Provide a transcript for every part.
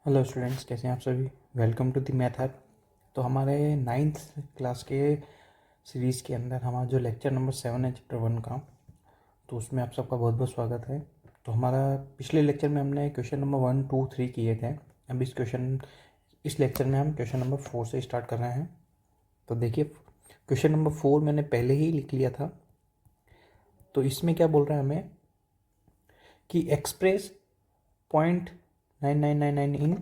Hello students, कैसे हैं आप सभी। Welcome to the math app. तो हमारे 9th क्लास के सीरीज़ के अंदर हमारा जो लेक्चर नंबर 7 है चैप्टर 1 का, तो उसमें आप सबका बहुत बहुत स्वागत है। तो हमारा पिछले लेक्चर में हमने क्वेश्चन नंबर 1, 2, 3 किए थे। अब इस लेक्चर में हम क्वेश्चन नंबर 4 से स्टार्ट कर रहे हैं। तो देखिए, क्वेश्चन नंबर 4 मैंने पहले ही लिख लिया था। तो इसमें क्या बोल रहा है हमें कि एक्सप्रेस 0.9999 इन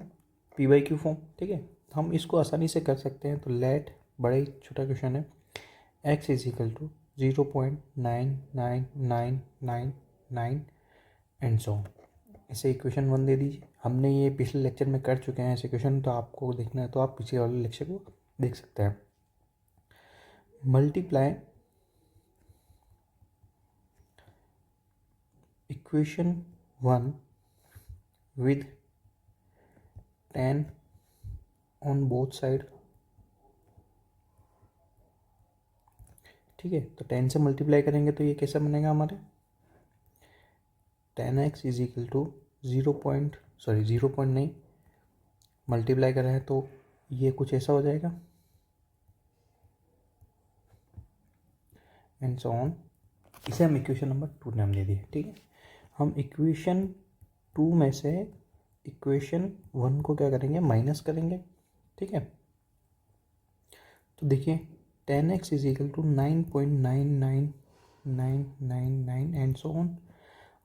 P/Q फॉर्म। ठीक है, तो हम इसको आसानी से कर सकते हैं। तो लेट, बड़ा ही छोटा क्वेश्चन है, x is equal to 0.99999 and so on. इसे इक्वेशन 1 दे दीजिए। हमने ये पिछले लेक्चर में कर चुके हैं ऐसे क्वेश्चन, तो आपको देखना है तो आप पिछले वाले लेक्चर को देख सकते हैं। Multiply equation 1 with 10 on both side. ठीक है, तो 10 से मल्टीप्लाई करेंगे तो ये कैसा बनेगा हमारे 10x इज इक्वल टू 0 नहीं, मल्टीप्लाई कर रहे हैं तो ये कुछ ऐसा हो जाएगा एंड सो ऑन। इसे हम इक्वेशन नंबर 2 नाम दे दिए। ठीक है, हम इक्वेशन 2 में से इक्वेशन 1 को क्या करेंगे, माइनस करेंगे। ठीक है, तो देखिए 10x is equal to 9.99999 and so on,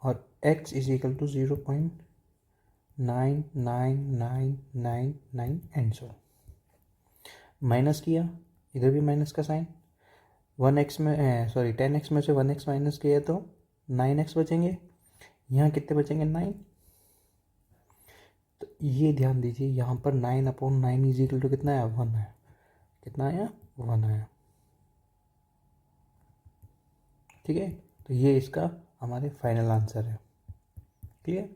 और x is equal to 0.99999 and so. Minus किया, इधर भी माइनस का साइन। 1x में 10x में से 1x माइनस किया तो 9x बचेंगे। यहाँ कितने बचेंगे, 9। तो ये ध्यान दीजिए, यहाँ पर 9/9 इज इक्वल टू कितना आया, 1 है। कितना आया, 1 आया। ठीक है, तो ये इसका हमारे फाइनल आंसर है। Clear,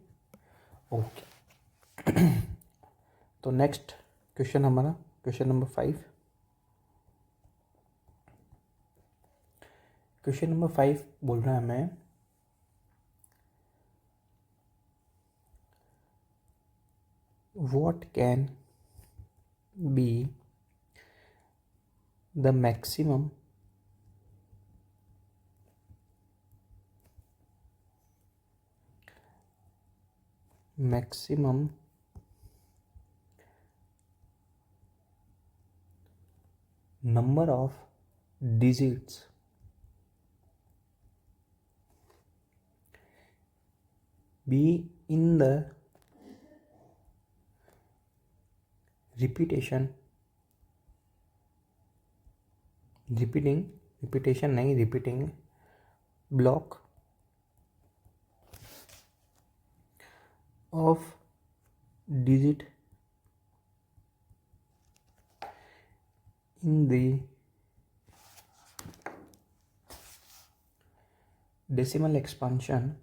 okay. तो नेक्स्ट क्वेश्चन हमारा क्वेश्चन नंबर 5। क्वेश्चन नंबर 5 बोल रहा है हमें what can be the maximum number of digits be in the repetition repeating block of digit in the decimal expansion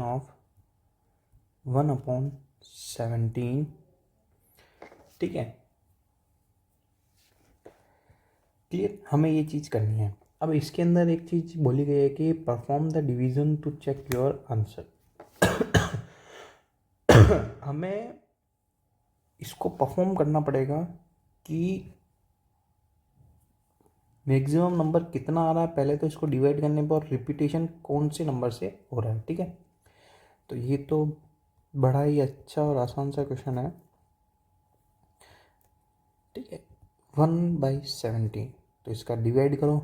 of 1/17। ठीक है, clear, हमें ये चीज़ करनी है। अब इसके अंदर एक चीज़ बोली गई है कि perform the division to check your answer. हमें इसको परफॉर्म करना पड़ेगा कि मैक्सिमम नंबर कितना आ रहा है। पहले तो इसको डिवाइड करने पर और रिपीटेशन कौन से नंबर से हो रहा है। ठीक है, तो ये तो बड़ा ही अच्छा और आसान सा क्वेश्चन है। ठीक है, 1/17, तो इसका डिवाइड करो।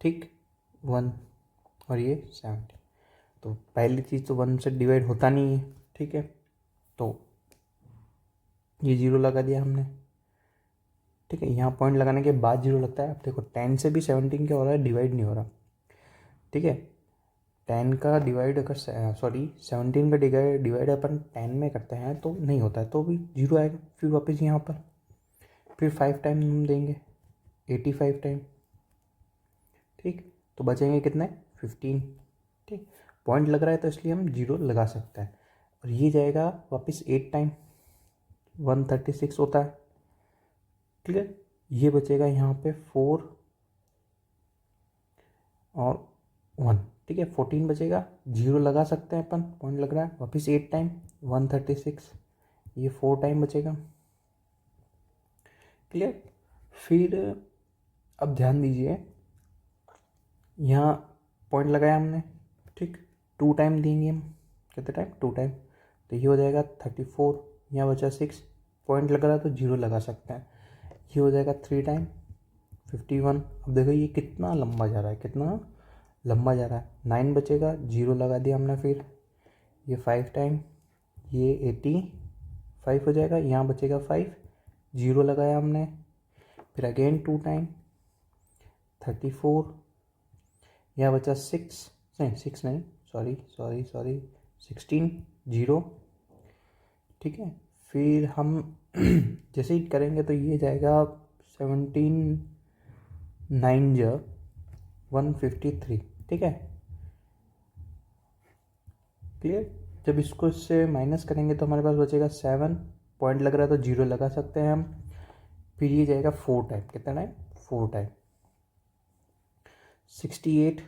ठीक, 1 और ये 17, तो पहली चीज़ तो 1 से डिवाइड होता नहीं है। ठीक है, तो ये 0 लगा दिया हमने। ठीक है, यहाँ पॉइंट लगाने के बाद 0 लगता है। अब देखो 10 से भी 17 क्या हो रहा है, डिवाइड नहीं हो रहा। ठीक है, 10 का डिवाइड अगर 17 का डिवाइड अपन 10 में करते हैं तो नहीं होता है, तो भी 0 आएगा। फिर वापस यहाँ पर फिर 5 टाइम हम देंगे, 85 टाइम। ठीक, तो बचेंगे कितने, 15। ठीक, पॉइंट लग रहा है तो इसलिए हम 0 लगा सकते हैं। और ये जाएगा वापस 8 टाइम, 136 होता है। क्लियर, ये बचेगा यहाँ पे 4 और 1, ठीक है। 14 बचेगा, 0 लगा सकते हैं अपन, पॉइंट लग रहा है। वापस 8 टाइम 136, ये 4 टाइम बचेगा। क्लियर। फिर अब ध्यान दीजिए, यहाँ पॉइंट लगाया हमने, ठीक। 2 टाइम देंगे हम, कितने टाइम, 2 टाइम, तो ये हो जाएगा 34। यहाँ बचा 6, पॉइंट लग रहा है तो 0 लगा सकते हैं, ये हो जाएगा 3 टाइम 51। अब देखो ये कितना लंबा जा रहा है, कितना लंबा जा रहा है। 9 बचेगा, 0 लगा दिया हमने। फिर ये 5 टाइम, ये 85 हो जाएगा। यहाँ बचेगा 5, 0 लगाया हमने। फिर अगेन 2 टाइम 34, यहाँ बचा 6 नहीं, 6 नहीं, सॉरी 16, 0, ठीक है। फिर हम जैसे ही करेंगे तो ये जाएगा 17 9 जा 153, ठीक है। क्लियर। जब इसको इससे माइनस करेंगे तो हमारे पास बचेगा 7, पॉइंट लग रहा है तो 0 लगा सकते हैं हम। फिर ये जाएगा 4 टाइम, कितना टाइम, 4 टाइम 68।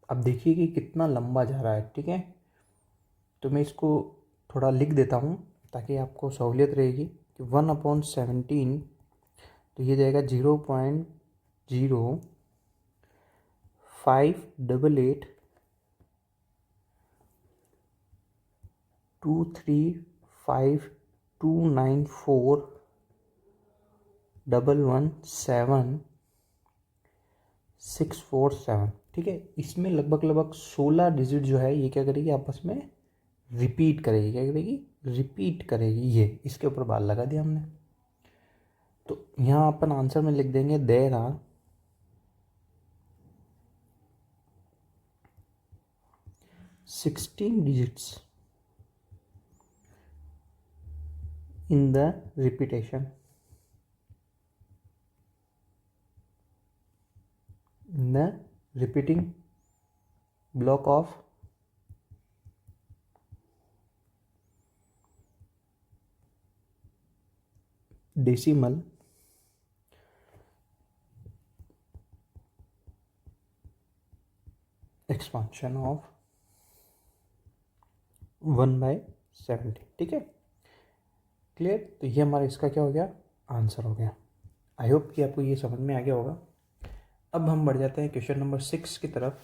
अब देखिए कि कितना लंबा जा रहा है, ठीक है। तो मैं इसको थोड़ा लिख देता हूँ ताकि आपको सहूलियत रहेगी कि 1/17, तो ये जाएगा 0.0588 235294117 647, ठीक है। इसमें लगभग 16 डिजिट जो है ये क्या करेगी, आपस में रिपीट करेगी। क्या करेगी, रिपीट करेगी। ये इसके ऊपर बाल लगा दिया हमने। तो यहाँ अपन आंसर में लिख देंगे there are 16 digits in the repetition, in the repeating block of decimal expansion of 1/70, ठीक है। क्लियर। तो ये हमारा इसका क्या हो गया, आंसर हो गया। आई होप कि आपको ये समझ में आ गया होगा। अब हम बढ़ जाते हैं क्वेश्चन नंबर 6 की तरफ।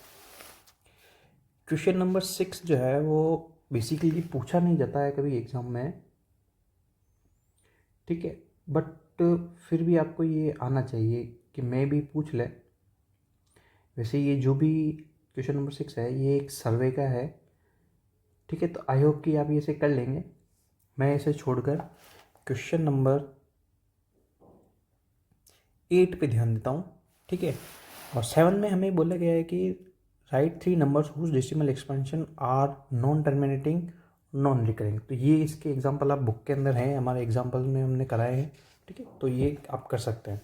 क्वेश्चन नंबर 6 जो है वो बेसिकली पूछा नहीं जाता है कभी एग्जाम में, ठीक है। बट फिर भी आपको ये आना चाहिए कि मैं भी पूछ ले। वैसे ये जो भी क्वेश्चन नंबर 6 है ये एक सर्वे का है, ठीक है। तो आई होप कि आप ये से कर लेंगे। मैं इसे छोड़कर क्वेश्चन नंबर 8 पे ध्यान देता हूँ, ठीक है। और 7 में हमें बोला गया है कि write 3 numbers whose decimal expansion are non terminating non recurring. तो ये इसके एग्जांपल आप बुक के अंदर हैं, हमारे एग्जांपल में हमने कराए हैं, ठीक है। तो ये आप कर सकते हैं।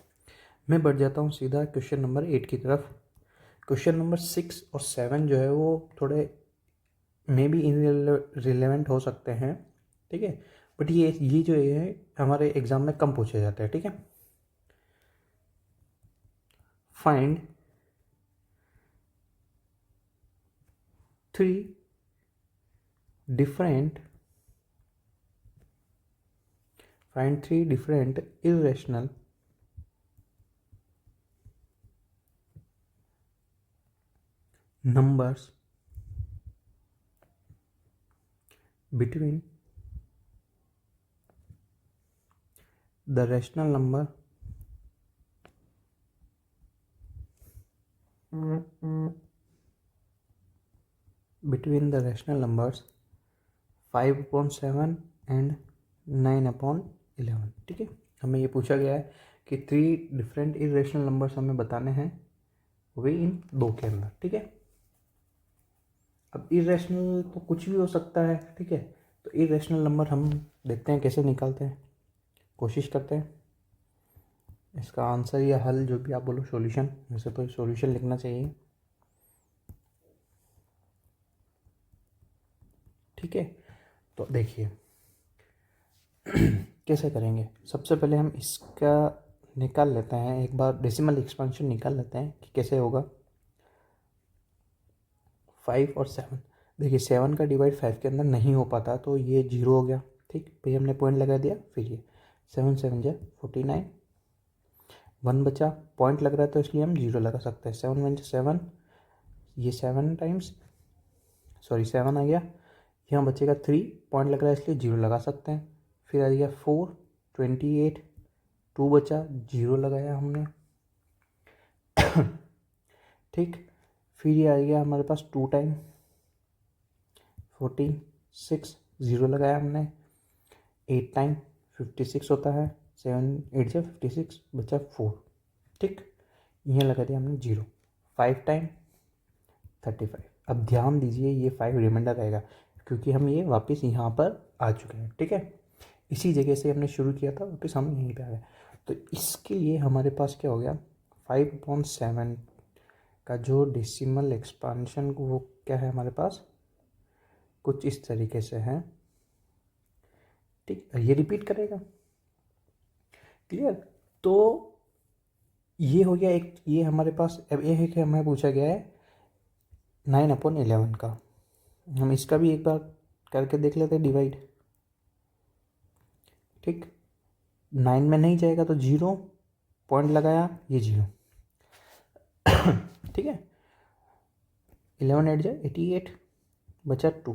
मैं बढ़ जाता हूँ सीधा क्वेश्चन नंबर 8 की तरफ। क्वेश्चन नंबर 6 और 7 जो है वो थोड़े मे बी रिलेवेंट हो सकते हैं, ठीक है। बट ये जो है हमारे एग्जाम में कम पूछे जाते हैं, ठीक है। Find 3 different irrational numbers between the rational number between the rational numbers 5/7 and 9/11, ठीक है। हमें ये पूछा गया है कि 3 डिफरेंट इरेशनल नंबर्स हमें बताने हैं, वे इन 2 के अंदर, ठीक है। अब इरेशनल तो कुछ भी हो सकता है, ठीक है। तो इरेशनल नंबर हम देखते हैं कैसे निकालते हैं, कोशिश करते हैं। इसका आंसर या हल जो भी आप बोलो, सॉल्यूशन, वैसे तो सॉल्यूशन लिखना चाहिए, ठीक है। तो देखिए कैसे करेंगे। सबसे पहले हम इसका निकाल लेते हैं, एक बार डेसिमल एक्सपेंशन निकाल लेते हैं कि कैसे होगा। 5 और 7। देखिए 7 का डिवाइड 5 के अंदर नहीं हो पाता तो ये 0 हो गया, ठीक। फिर हमने पॉइंट लगा दिया, फिर ये 7 7 जा 49, 1 बचा, पॉइंट लग रहा है तो इसलिए हम 0 लगा सकते हैं। 7 1 7, ये 7 टाइम्स, सॉरी 7 आ गया, यहाँ बचेगा 3, पॉइंट लग रहा है इसलिए 0 लगा सकते हैं। फिर आ गया 4 28, 2 बचा, 0 लगाया हमने ठीक। फिर ये आ गया हमारे पास 2 टाइम 14 6, 0 लगाया हमने। 8 टाइम 56 होता है, 7 8 से 56 बचा 4, ठीक। यहाँ लगा दिया हमने 0। 5 टाइम 35। अब ध्यान दीजिए ये 5 रिमाइंडर रहेगा क्योंकि हम ये वापस यहाँ पर आ चुके हैं, ठीक है। इसी जगह से हमने शुरू किया था, वापस हम यहीं पे आ गए। तो इसके लिए हमारे पास क्या हो गया, 5/7 का जो डेसिमल एक्सपांशन वो क्या है हमारे पास, कुछ इस तरीके से है, ठीक। ये रिपीट करेगा, क्लियर। तो ये हो गया एक, ये हमारे पास अब ये है कि हमें पूछा गया है 9/11 का। हम इसका भी एक बार करके देख लेते हैं डिवाइड, ठीक। 9 में नहीं जाएगा तो 0, पॉइंट लगाया ये 0 ठीक है। 11 8 जाए 88, बचा 2,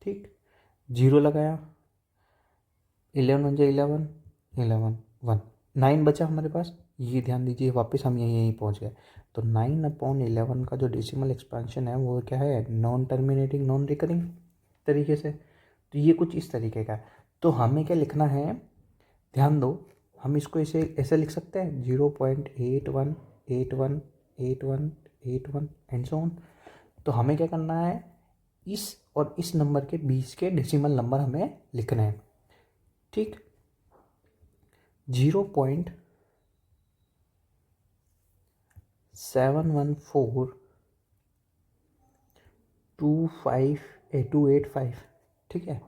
ठीक। 0 लगाया, 11 1 जाए 11 11 1, 9 बचा हमारे पास। ये ध्यान दीजिए वापस हम यहीं पहुंच गए। तो 9/11 का जो डेसिमल एक्सपेंशन है वो क्या है, नॉन टर्मिनेटिंग नॉन रिकरिंग तरीके से। तो ये कुछ इस तरीके का है। तो हमें क्या लिखना है, ध्यान दो, हम इसको ऐसे ऐसे लिख सकते हैं 0.81818181 एंड सो ऑन। तो हमें क्या करना है, इस और इस नंबर के बीच के डेसिमल नंबर हमें लिखने हैं, ठीक। 0.714285, ठीक है।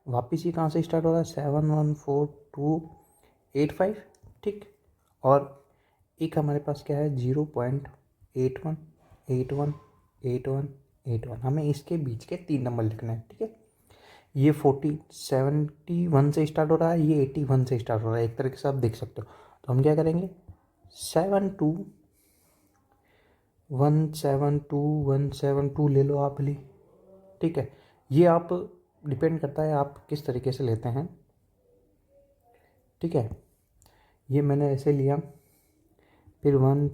वापिस ये कहाँ से स्टार्ट हो रहा है, 714285, ठीक। और एक हमारे पास क्या है 0.81818181, हमें इसके बीच के 3 नंबर लिखना है, ठीक है। ये 71 से स्टार्ट हो रहा है, ये 81 से स्टार्ट हो रहा है, एक तरीके से आप देख सकते हो। तो हम क्या करेंगे, 172 ले लो आप भी, ठीक है। ये आप डिपेंड करता है आप किस तरीके से लेते हैं, ठीक है। ये मैंने ऐसे लिया, फिर 1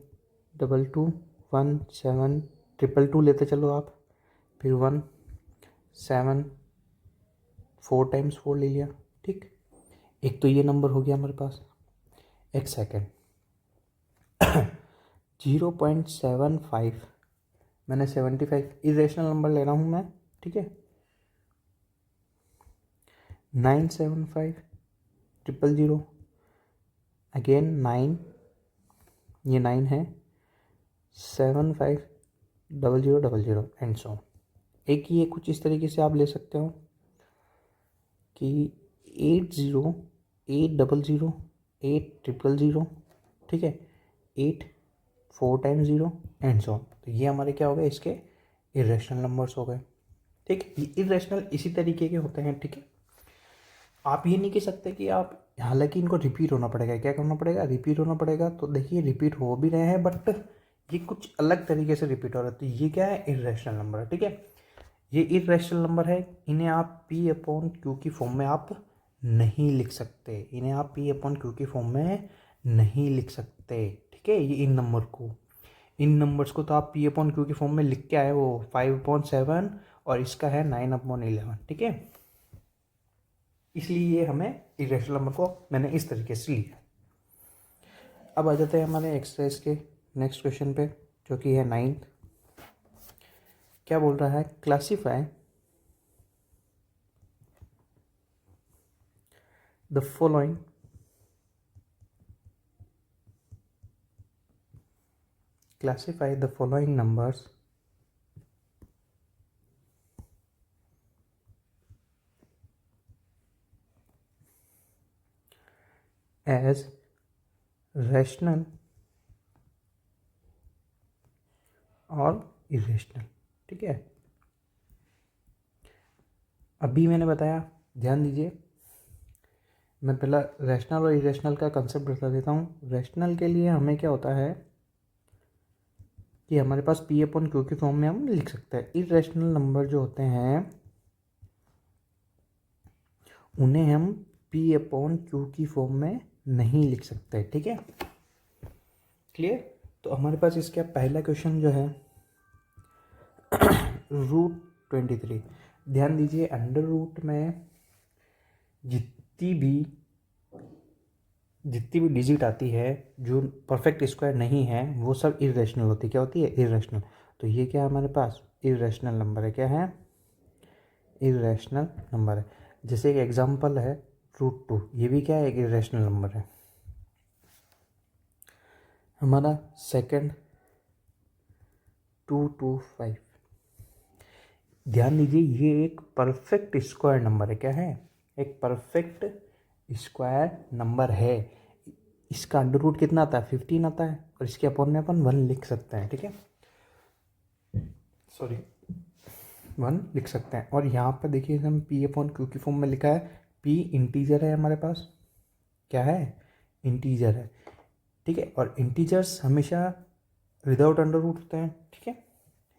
2 2 1 7 2 लेते चलो आप, फिर 1 7 4 टाइम्स 4 ले लिया, ठीक। एक तो ये नंबर हो गया हमारे पास। एक सेकेंड 0.75, मैंने 75 इरेशनल नंबर ले रहा हूँ मैं, ठीक है। 975 000, अगेन 9, ये 9 है, 75 00 एंड सो। एक ये कुछ इस तरीके से आप ले सकते हो कि 80 800 ठीक है, 8 4 टाइम्स 0 एंड सो। तो ये हमारे क्या हो गए, इसके इरेशनल नंबर्स हो गए, ठीक। ये इरेशनल इसी तरीके के होते हैं, ठीक है। आप ये नहीं कह सकते कि आप, हालांकि इनको रिपीट होना पड़ेगा, क्या करना पड़ेगा, रिपीट होना पड़ेगा। तो देखिए रिपीट हो भी रहे हैं बट ये कुछ अलग तरीके से रिपीट हो रहा है। तो ये क्या है, इरेशनल नंबर है, ठीक है। ये इरेशनल नंबर है, इन्हें आप P/Q की फॉर्म में आप नहीं लिख सकते, इन्हें आप P/Q की फॉर्म में नहीं लिख सकते, ठीक है। ये इन नंबर्स को तो आप P/Q की फॉर्म में लिख के आए, वो 5/7 और इसका है 9/11, ठीक है। इसलिए ये हमें इरेशनल नंबर को मैंने इस तरीके से लिया। अब आ जाते हैं हमारे एक्सरसाइज के नेक्स्ट क्वेश्चन पे, जो कि है 9th। क्या बोल रहा है, classify the following numbers as rational और इरेशनल, ठीक है। अभी मैंने बताया, ध्यान दीजिए, मैं पहला रैशनल और इरेशनल का कंसेप्ट बता देता हूँ। रैशनल के लिए हमें क्या होता है कि हमारे पास पी अपॉन क्यू की फॉर्म में हम लिख सकते हैं। इरेशनल नंबर जो होते हैं उन्हें हम पी अपॉन क्यू की फॉर्म में नहीं लिख सकते, ठीक है, क्लियर। तो हमारे पास इसका पहला क्वेश्चन जो है रूट 23। ध्यान दीजिए, अंडर रूट में जितनी भी डिजिट आती है जो परफेक्ट स्क्वायर नहीं है वो सब इरेशनल होती है। क्या होती है? इरेशनल। तो ये क्या है हमारे पास? इरेशनल नंबर है। क्या है? इरेशनल नंबर है। जैसे एक एग्जांपल है √2, ये भी क्या है? एक इरेशनल नंबर है। हमारा सेकंड 225, ध्यान दीजिए ये एक परफेक्ट स्क्वायर नंबर है। क्या है? एक परफेक्ट स्क्वायर नंबर है। इसका अंडर रूट कितना आता है? 15 आता है, और इसके अपॉन में अपन 1 लिख सकते हैं, ठीक है, सॉरी 1 लिख सकते हैं। और यहाँ पर देखिए हम पी अपॉन क्यू की फॉर्म में लिखा है। पी इंटीजर है हमारे पास। क्या है? इंटीजर है, ठीक है। और इंटीजर्स हमेशा विदाउट अंडर रूट होते हैं, ठीक है।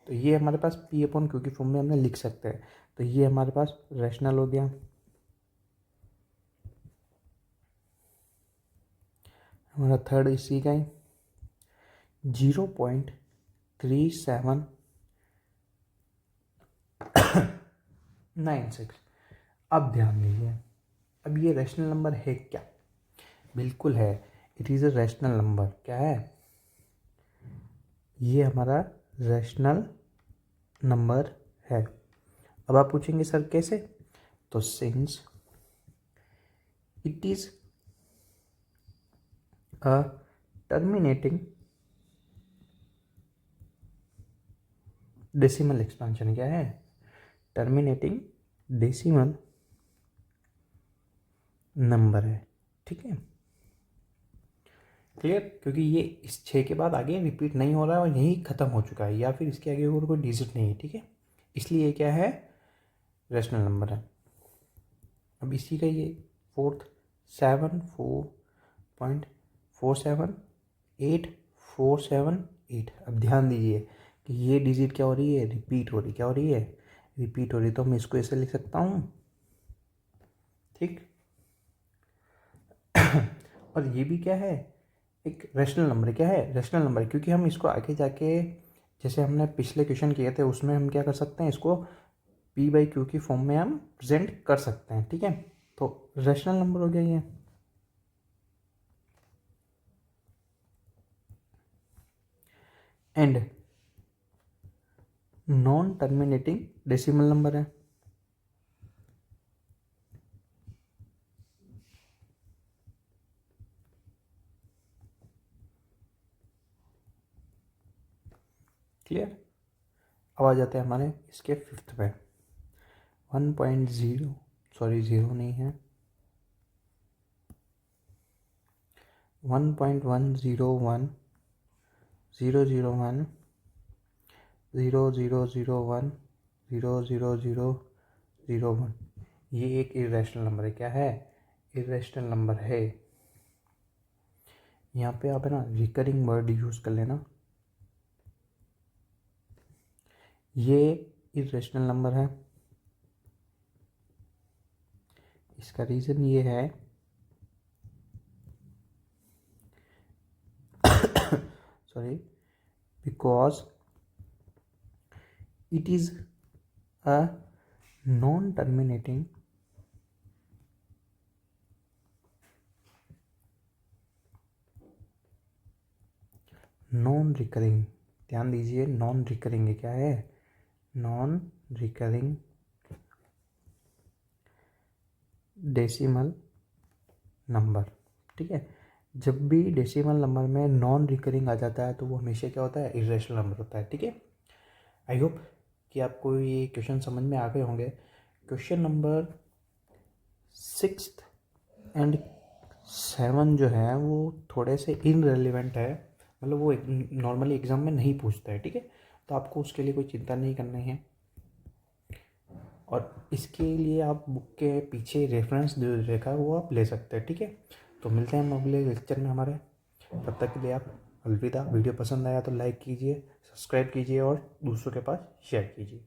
तो ये हमारे पास पी अपॉन क्यू की फॉर्म में हमने लिख सकते हैं। तो ये हमारे पास रैशनल हो गया। हमारा थर्ड इसी का ही 0.3796। अब ध्यान दीजिए, अब ये रैशनल नंबर है क्या? बिल्कुल है, it is a rational number. क्या है? ये हमारा रैशनल नंबर है। अब आप पूछेंगे सर कैसे? तो since it is a terminating decimal expansion. क्या है? टर्मिनेटिंग डेसिमल नंबर है, ठीक है, क्लियर। क्योंकि ये इस 6 के बाद आगे रिपीट नहीं हो रहा है और यही खत्म हो चुका है, या फिर इसके आगे और कोई डिजिट नहीं है, ठीक है, इसलिए क्या है? रैशनल नंबर है। अब इसी का ये फोर्थ 74.47847 अब ध्यान दीजिए कि ये डिजिट क्या हो रही है? रिपीट हो रही। क्या हो रही है? रिपीट हो रही। तो मैं इसको ऐसे लिख सकता हूँ, ठीक। और ये भी क्या है? एक रैशनल नंबर। क्या है? रैशनल नंबर, क्योंकि हम इसको आगे जाके जैसे हमने पिछले क्वेश्चन किए थे उसमें हम क्या कर सकते हैं, इसको पी बाई क्यू की फॉर्म में हम प्रेजेंट कर सकते हैं, ठीक है। तो रैशनल नंबर हो गया ये। And non terminating decimal number है। क्लियर। अब आ जाते हैं हमारे इसके फिफ्थ पे 1.0, सॉरी 0 नहीं है, 1.1010001000001 ये एक इरेशनल नंबर है। क्या है? इरेशनल नंबर है। यहाँ पे आप है ना रिकरिंग वर्ड यूज़ कर लेना। ये इरेशनल नंबर है। इसका रीज़न ये है sorry because it is a non-terminating non recurring. ध्यान दीजिए, नॉन रिकरिंग है। क्या है? नॉन रिकरिंग डेसिमल नंबर, ठीक है। जब भी डेसिमल नंबर में नॉन रिकरिंग आ जाता है तो वो हमेशा क्या होता है? इरेशनल नंबर होता है, ठीक है। आई होप कि आपको ये क्वेश्चन समझ में आ गए होंगे। क्वेश्चन नंबर 6 एंड 7 जो है वो थोड़े से इनरेलीवेंट है, मतलब वो नॉर्मली एग्जाम में नहीं पूछता है, ठीक है। तो आपको उसके लिए कोई चिंता नहीं करनी है। और इसके लिए आप बुक के पीछे रेफरेंस जो देखा है वो आप ले सकते हैं, ठीक है। तो मिलते हैं हम अगले लेक्चर में हमारे, तब तक के लिए आप अलविदा। वीडियो पसंद आया तो लाइक कीजिए, सब्सक्राइब कीजिए और दूसरों के पास शेयर कीजिए।